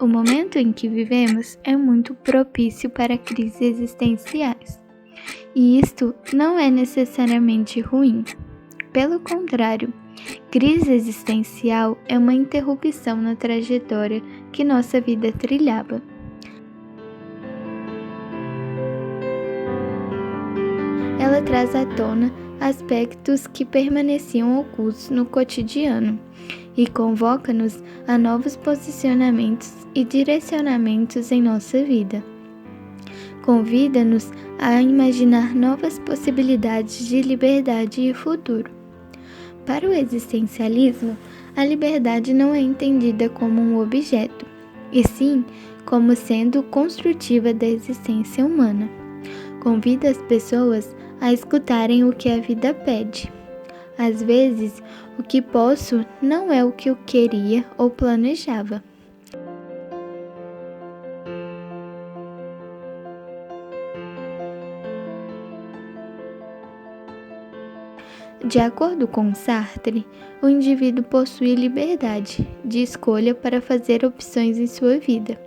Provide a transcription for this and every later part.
O momento em que vivemos é muito propício para crises existenciais. E isto não é necessariamente ruim. Pelo contrário, crise existencial é uma interrupção na trajetória que nossa vida trilhava. Ela traz à tona aspectos que permaneciam ocultos no cotidiano e convoca-nos a novos posicionamentos e direcionamentos em nossa vida. Convida-nos a imaginar novas possibilidades de liberdade e futuro. Para o existencialismo, a liberdade não é entendida como um objeto, e sim como sendo construtiva da existência humana. Convida as pessoas a escutarem o que a vida pede. Às vezes, o que posso não é o que eu queria ou planejava. De acordo com Sartre, o indivíduo possui liberdade de escolha para fazer opções em sua vida.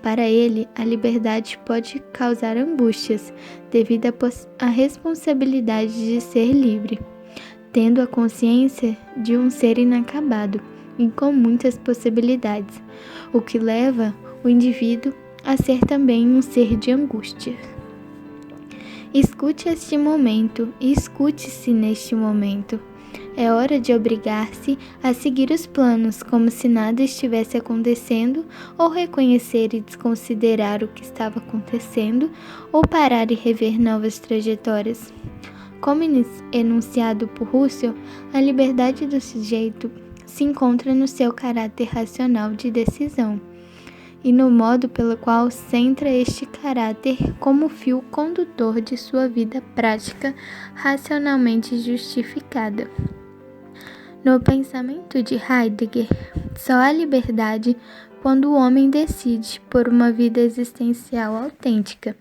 Para ele, a liberdade pode causar angústias devido à responsabilidade de ser livre, tendo a consciência de um ser inacabado e com muitas possibilidades, o que leva o indivíduo a ser também um ser de angústia. Escute este momento e escute-se neste momento. É hora de obrigar-se a seguir os planos como se nada estivesse acontecendo, ou reconhecer e desconsiderar o que estava acontecendo, ou parar e rever novas trajetórias. Como enunciado por Russell, a liberdade do sujeito se encontra no seu caráter racional de decisão e no modo pelo qual centra este caráter como fio condutor de sua vida prática racionalmente justificada. No pensamento de Heidegger, só há liberdade quando o homem decide por uma vida existencial autêntica,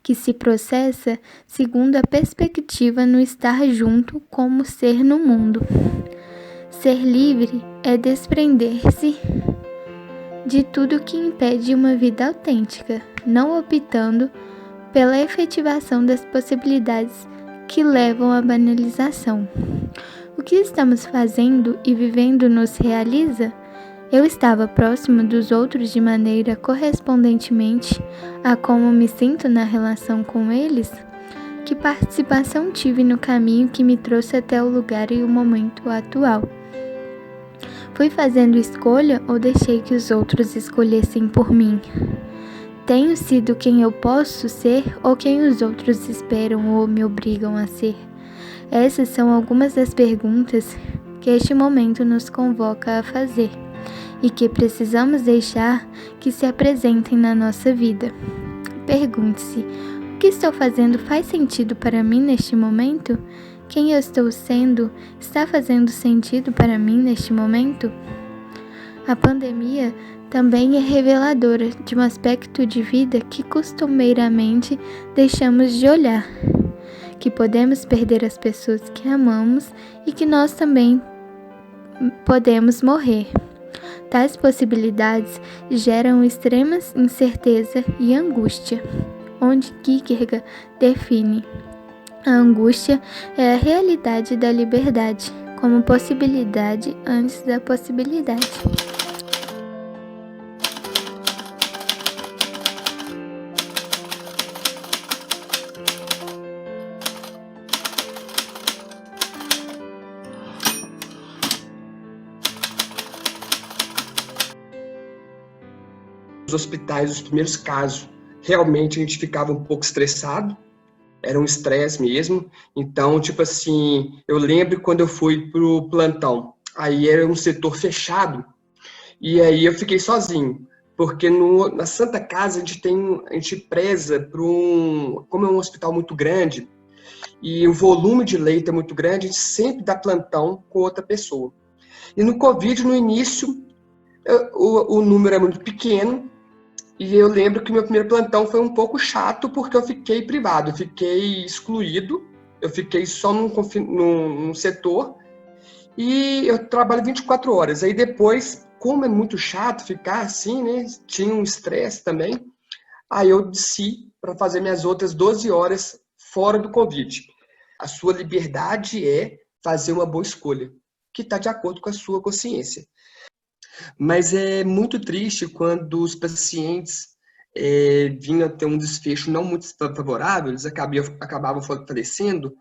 que se processa segundo a perspectiva no estar junto como ser no mundo. Ser livre é desprender-se de tudo que impede uma vida autêntica, não optando pela efetivação das possibilidades que levam à banalização. O que estamos fazendo e vivendo nos realiza? Eu estava próximo dos outros de maneira correspondentemente a como me sinto na relação com eles? Que participação tive no caminho que me trouxe até o lugar e o momento atual? Fui fazendo escolha ou deixei que os outros escolhessem por mim? Tenho sido quem eu posso ser ou quem os outros esperam ou me obrigam a ser? Essas são algumas das perguntas que este momento nos convoca a fazer e que precisamos deixar que se apresentem na nossa vida. Pergunte-se: o que estou fazendo faz sentido para mim neste momento? Quem eu estou sendo está fazendo sentido para mim neste momento? A pandemia também é reveladora de um aspecto de vida que costumeiramente deixamos de olhar, que podemos perder as pessoas que amamos e que nós também podemos morrer. Tais possibilidades geram extrema incerteza e angústia, onde Kierkegaard define: a angústia é a realidade da liberdade, como possibilidade antes da possibilidade. Os hospitais, os primeiros casos, realmente a gente ficava um pouco estressado, era um estresse mesmo. Então, tipo assim, eu lembro quando eu fui pro plantão, aí era um setor fechado, e aí eu fiquei sozinho, porque na Santa Casa a gente preza como é um hospital muito grande, e o volume de leito é muito grande, a gente sempre dá plantão com outra pessoa. E no Covid, no início, o número é muito pequeno, e eu lembro que meu primeiro plantão foi um pouco chato, porque eu fiquei privado, eu fiquei excluído, eu fiquei só num setor, e eu trabalho 24 horas. Aí depois, como é muito chato ficar assim, né? Tinha um estresse também. Aí eu desci para fazer minhas outras 12 horas fora do Covid. A sua liberdade é fazer uma boa escolha, que está de acordo com a sua consciência. Mas é muito triste quando os pacientes vinham ter um desfecho não muito favorável, eles acabavam falecendo.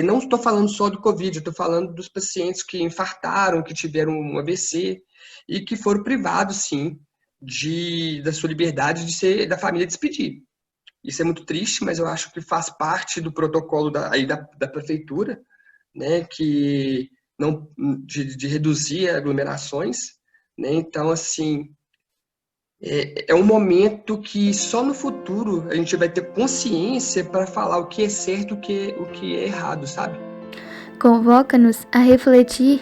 Não estou falando só do Covid, estou falando dos pacientes que infartaram, que tiveram um AVC e que foram privados, sim, da sua liberdade da família despedir. Isso é muito triste, mas eu acho que faz parte do protocolo da prefeitura, né, que não de reduzir aglomerações, né? Então, assim, é um momento que só no futuro a gente vai ter consciência para falar o que é certo e o que é errado, sabe? Convoca-nos a refletir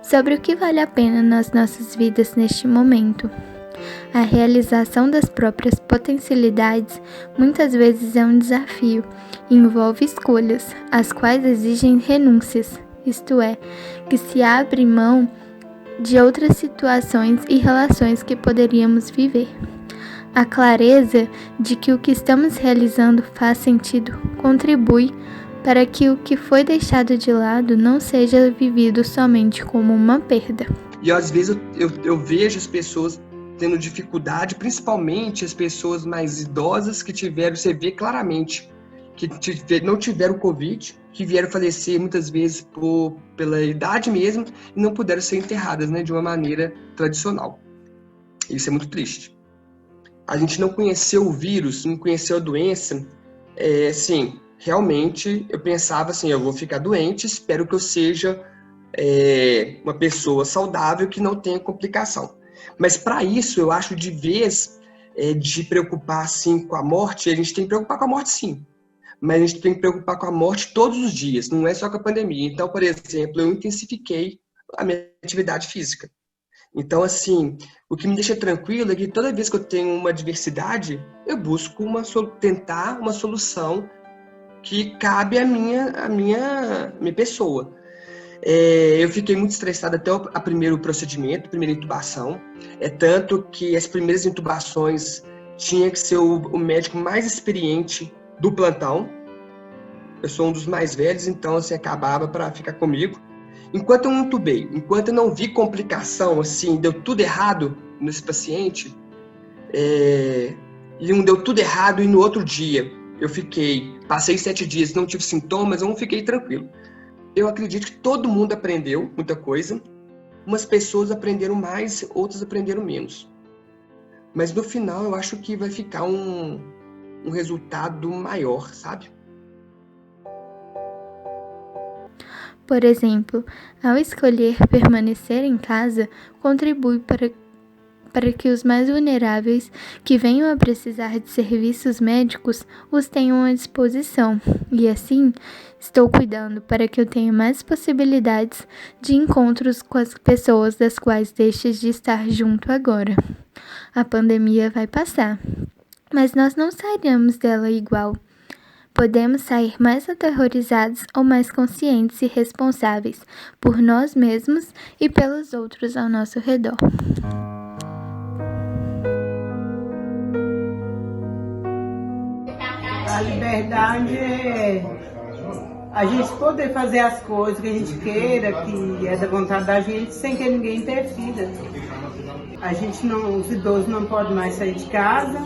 sobre o que vale a pena nas nossas vidas neste momento. A realização das próprias potencialidades muitas vezes é um desafio e envolve escolhas, as quais exigem renúncias, isto é, que se abre mão de outras situações e relações que poderíamos viver. A clareza de que o que estamos realizando faz sentido contribui para que o que foi deixado de lado não seja vivido somente como uma perda. E às vezes eu vejo as pessoas tendo dificuldade, principalmente as pessoas mais idosas que você vê claramente, que não tiveram Covid, que vieram falecer muitas vezes pela idade mesmo e não puderam ser enterradas, né, de uma maneira tradicional. Isso é muito triste. A gente não conheceu o vírus, não conheceu a doença, assim, realmente eu pensava assim, eu vou ficar doente, espero que eu seja uma pessoa saudável que não tenha complicação. Mas para isso, eu acho de vez de preocupar assim com a morte, a gente tem que preocupar com a morte sim, mas a gente tem que preocupar com a morte todos os dias, não é só com a pandemia. Então, por exemplo, eu intensifiquei a minha atividade física. Então, assim, o que me deixa tranquilo é que toda vez que eu tenho uma adversidade, eu busco tentar uma solução que cabe à minha pessoa. Eu fiquei muito estressado até o primeiro procedimento, a primeira intubação. Tanto que as primeiras intubações tinha que ser o médico mais experiente do plantão. Eu sou um dos mais velhos, então assim, acabava para ficar comigo. Enquanto eu não intubei, enquanto eu não vi complicação, assim, deu tudo errado nesse paciente, e não deu tudo errado e no outro dia passei 7 dias, não tive sintomas, eu não fiquei tranquilo. Eu acredito que todo mundo aprendeu muita coisa. Umas pessoas aprenderam mais, outras aprenderam menos. Mas no final eu acho que vai ficar um resultado maior, sabe? Por exemplo, ao escolher permanecer em casa, contribui para que os mais vulneráveis que venham a precisar de serviços médicos os tenham à disposição. E assim, estou cuidando para que eu tenha mais possibilidades de encontros com as pessoas das quais deixes de estar junto agora. A pandemia vai passar, mas nós não sairemos dela igual. Podemos sair mais aterrorizados ou mais conscientes e responsáveis por nós mesmos e pelos outros ao nosso redor. A liberdade é a gente poder fazer as coisas que a gente queira, que é da vontade da gente, sem que ninguém interfira. Os idosos não podem mais sair de casa,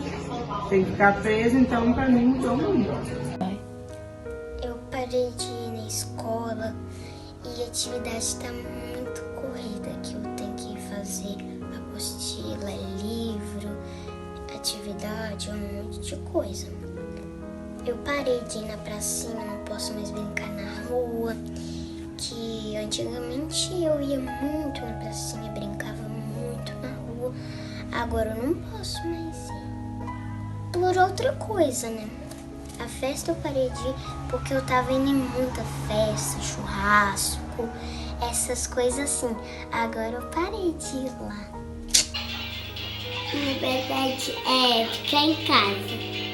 tem que ficar preso, então para mim mudou muito. Eu parei de ir na escola e a atividade está muito corrida, que eu tenho que fazer apostila, livro, atividade, um monte de coisa. Eu parei de ir na pracinha, não posso mais brincar na rua, que antigamente eu ia muito na pracinha, brincava muito na rua, agora eu não posso mais ir. Por outra coisa, né? A festa eu parei de ir porque eu tava indo em muita festa, churrasco, essas coisas assim. Agora eu parei de ir lá. Na verdade, é ficar em casa.